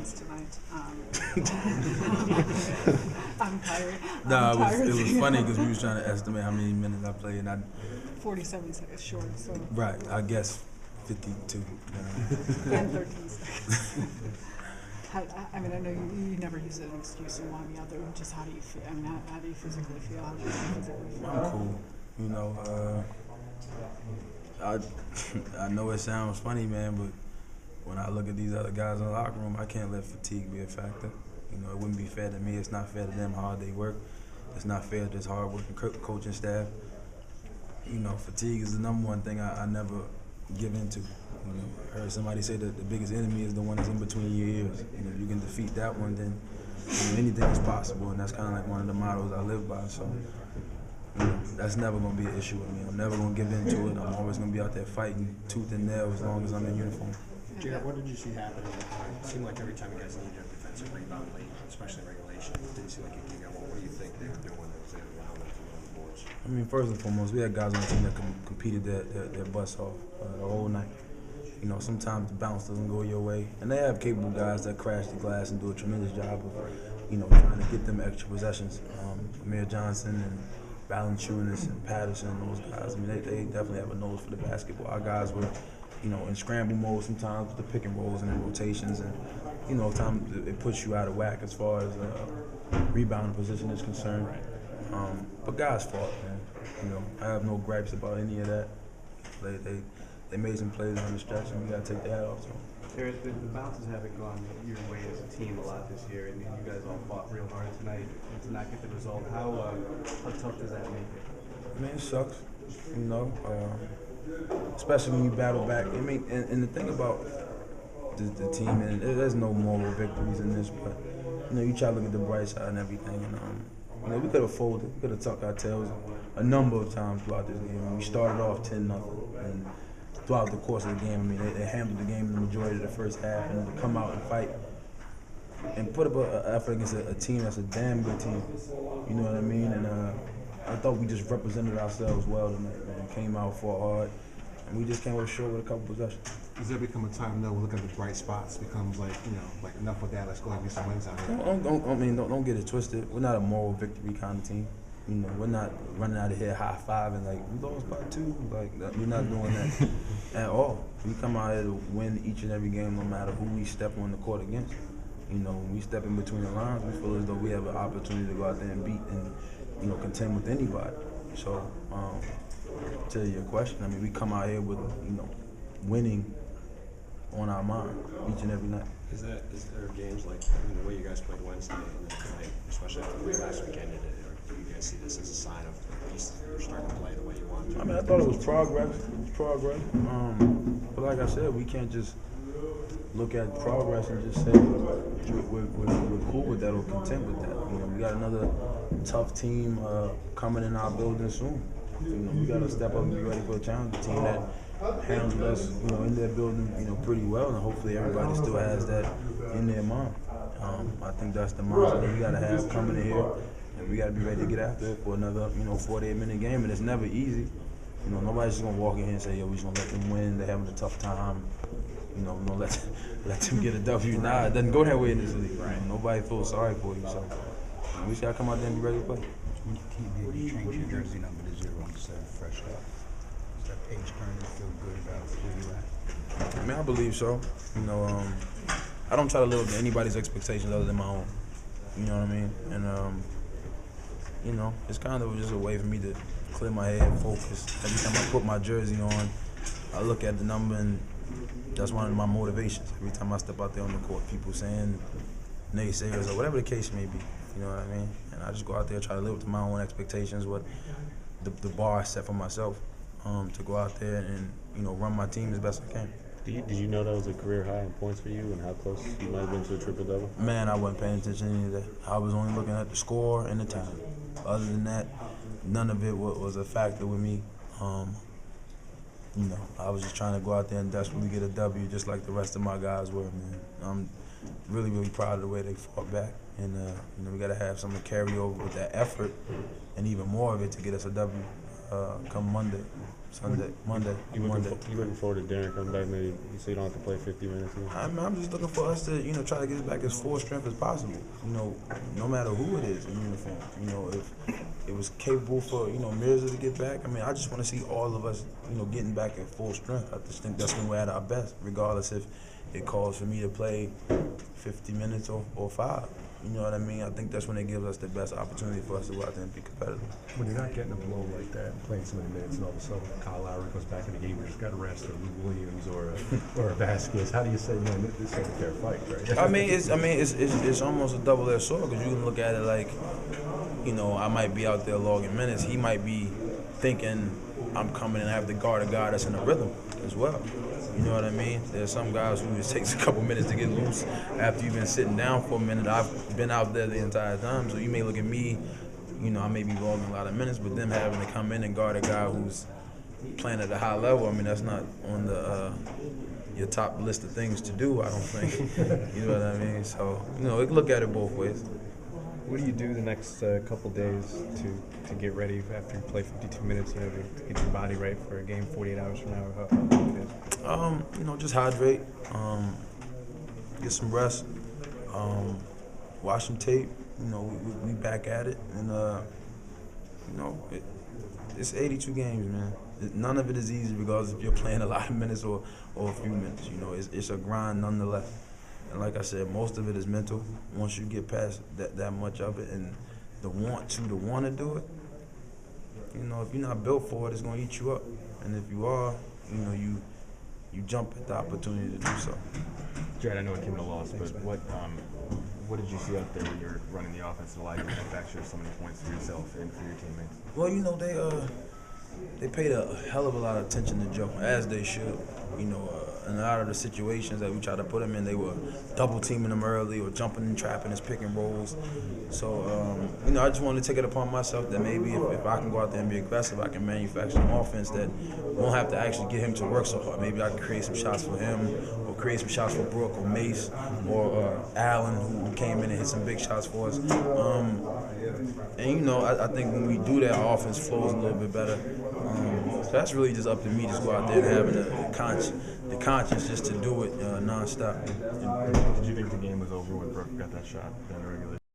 minutes tonight. I'm tired. It was funny because we was trying to estimate how many minutes I played, and 47 seconds short. So. Right, I guess 52. And 13 seconds. I mean, I know you never use it as an excuse and want to be out there. Just how do you feel? I mean, how do you physically feel? How do you physically feel? I'm cool. You know, I know it sounds funny, man, but when I look at these other guys in the locker room, I can't let fatigue be a factor. You know, it wouldn't be fair to me. It's not fair to them how hard they work. It's not fair to this hard-working coaching staff. You know, fatigue is the number one thing I never give into. You know, I heard somebody say that the biggest enemy is the one that's in between your ears. You know, if you can defeat that one, then anything is possible, and that's kind of like one of the mottos I live by. So, you know, that's never going to be an issue with me. I'm never going to give into it. I'm always going to be out there fighting tooth and nail as long as I'm in uniform. Jarrett, what did you see happening? It seemed like every time you guys needed a defensive rebound late, especially in regulation, it didn't seem like you got one. What do you think they were doing that was allowing them to win the boards? I mean, first and foremost, we had guys on the team that competed their butts off the whole night. You know, sometimes the bounce doesn't go your way, and they have capable guys that crash the glass and do a tremendous job of, you know, trying to get them extra possessions. Amir Johnson and Valanciunas and Patterson, those guys. I mean, they definitely have a nose for the basketball. Our guys were, you know, in scramble mode sometimes with the pick and rolls and the rotations, and you know, sometimes it puts you out of whack as far as rebounding position is concerned. But guys fought, man. You know, I have no gripes about any of that. They made some plays on the stretch, and we got to take the hat off. So. The bounces haven't gone your way as a team a lot this year, and you guys all fought real hard tonight to not get the result. How tough does that make it? I mean, it sucks, you know, especially when you battle back. I mean, and the thing about the team, and there's no moral victories in this, but you know, you try to look at the bright side and everything, and you know, we could have folded, we could have tucked our tails a number of times throughout this game. We started off 10-0, and throughout the course of the game, I mean, they handled the game in the majority of the first half, and to come out and fight and put up an effort against a team that's a damn good team. You know what I mean? And I thought we just represented ourselves well tonight, man. Came out, fought hard, and we just came up short with a couple possessions. Does there become a time though, looking at the bright spots, becomes like, you know, like enough with that, let's go ahead and get some wins out here? Don't get it twisted. We're not a moral victory kind of team. You know, we're not running out of here high fiving like we lost by 2. Like that, we're not doing that at all. We come out here to win each and every game, no matter who we step on the court against. You know, when we step in between the lines, we feel as though we have an opportunity to go out there and beat and, you know, contend with anybody. So, to your question, I mean, we come out here with, you know, winning on our mind each and every night. Is there games like the way you guys played Wednesday and tonight, especially after the way last weekend did it, or do you guys see this as a sign of at least you're starting to play the way you want to? I mean, I thought it was progress. But like I said, we can't just look at progress and just say we're cool with that or content with that. You know, we got another tough team coming in our building soon. You know, we got to step up and be ready for a challenge. A team that handled us, you know, in their building, you know, pretty well, and hopefully everybody still has that in their mind. I think that's the mindset that we got to have coming in here, and we got to be ready to get after it for another, you know, 48-minute game, and it's never easy. You know, nobody's just gonna walk in here and say, yo, we're just gonna let them win. They're having a tough time. You know, we're gonna let them get a W. Nah, it doesn't go that way in this league. Right. You know, nobody feels sorry for you, so we just gotta come out there and be ready to play. When you came here, you changed your jersey number to 0 instead of fresh up. Is that page turning? Feel good about where you at? I mean, I believe so. You know, I don't try to live up to anybody's expectations other than my own. You know what I mean? And you know, it's kind of just a way for me to clear my head, focus. Every time I put my jersey on, I look at the number, and that's one of my motivations. Every time I step out there on the court, people saying naysayers or whatever the case may be. You know what I mean? And I just go out there, try to live up to my own expectations, what the bar I set for myself, to go out there and, you know, run my team as best I can. Did you know that was a career high in points for you, and how close you might have been to a triple-double? Man, I wasn't paying attention to any of that. I was only looking at the score and the time. Other than that, none of it was a factor with me. You know, I was just trying to go out there and desperately get a W, just like the rest of my guys were, man. I'm really, really proud of the way they fought back. And, you know, we got to have some carry over with that effort and even more of it to get us a W come Monday. Monday. You looking forward to dinner coming back? Maybe so you don't have to play 50 minutes. I'm just looking for us to, try to get back as full strength as possible. No matter who it is in uniform. If it was capable for, Mirza to get back, I just want to see all of us, getting back at full strength. I just think that's when we're at our best, regardless if it calls for me to play 50 minutes or 5. You know what I mean? I think that's when it gives us the best opportunity for us to go out there and be competitive. When you're not getting a blow like that, playing so many minutes, and all of a sudden Kyle Lowry goes back in the game, you just got to rest or Lou Williams or a Vasquez. How do you say, man, this ain't a fair fight, right? It's almost a double-edged sword because you can look at it like, I might be out there logging minutes. He might be thinking I'm coming and I have to guard a guy that's in a rhythm as well. You know what I mean? There's some guys who it takes a couple minutes to get loose after you've been sitting down for a minute. I've been out there the entire time, so you may look at me, I may be logging a lot of minutes, but them having to come in and guard a guy who's playing at a high level, that's not on the your top list of things to do, I don't think. You know what I mean? So, we can look at it both ways. What do you do the next couple days to get ready after you play 52 minutes, to get your body right for a game 48 hours from now? How it is? Just hydrate, get some rest, watch some tape. We back at it, and it's 82 games, man. None of it is easy, regardless if you're playing a lot of minutes or a few minutes. It's a grind nonetheless. And like I said, most of it is mental. Once you get past that much of it, and the want to do it, if you're not built for it, it's gonna eat you up. And if you are, you jump at the opportunity to do so. Jarrett, I know it came at a loss, but what did you see out there when you're running the offense that allowed you to manufacture so many points for yourself and for your teammates? Well, they paid a hell of a lot of attention to Joe, as they should. In a lot of the situations that we tried to put him in, they were double teaming him early or jumping and trapping his pick and rolls. So, I just wanted to take it upon myself that maybe if I can go out there and be aggressive, I can manufacture some offense that won't have to actually get him to work so hard. Maybe I can create some shots for him, or create some shots for Brooke or Mace or Allen, who came in and hit some big shots for us. I think when we do that, our offense flows a little bit better. So that's really just up to me, just go out there and having the conscience just to do it nonstop. Did you think the game was over when Brooke got that shot in the regulation?